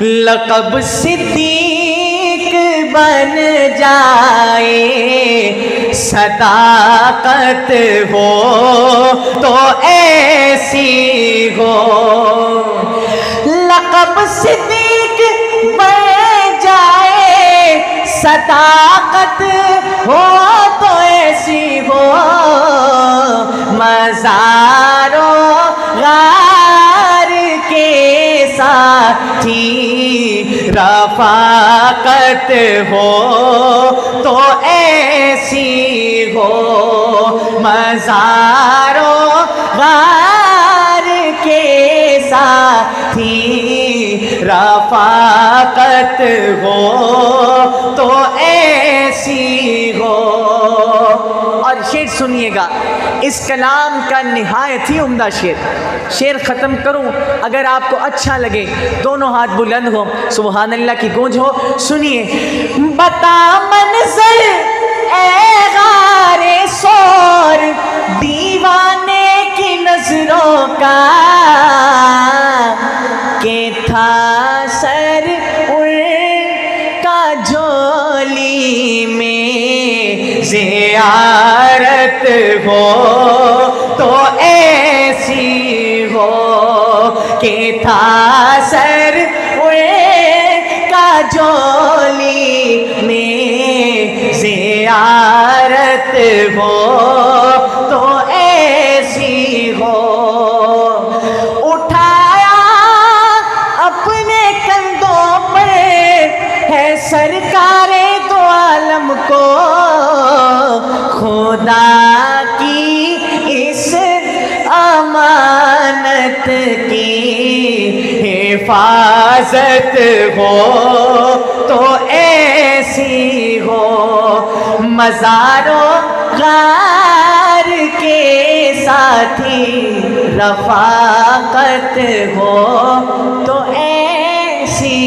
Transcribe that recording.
لقب صدیق بن جائے، صداقت ہو تو ایسی ہو، لقب صدیق بن جائے، صداقت ہو تو ایسی ہو، مزار و غار کے ساتھی رفاقت ہو تو ایسی ہو، مزار و غار کے ساتھی رفاقت ہو تو ایسی ہو۔ اور شعر سنیے گا، اس کلام کا نہایت ہی عمدہ شعر ختم کروں، اگر آپ کو اچھا لگے دونوں ہاتھ بلند ہو، سبحان اللہ کی گونج ہو، سنیے۔ بتا منظر اے غار سور دیوانے کی نظروں کا، کہ تھا سر ان کا جھولی میں زیارت ہو تو ایسی ہو، کہ تھا سر ان کا جھولی میں زیارت ہو تو ایسی ہو، اٹھایا اپنے کندھوں پر ہے سرکار دو عالم کو، خدا کی اس امانت کی حفاظت ہو تو ایسی ہو، مزار و غار کے ساتھی رفاقت ہو تو ایسی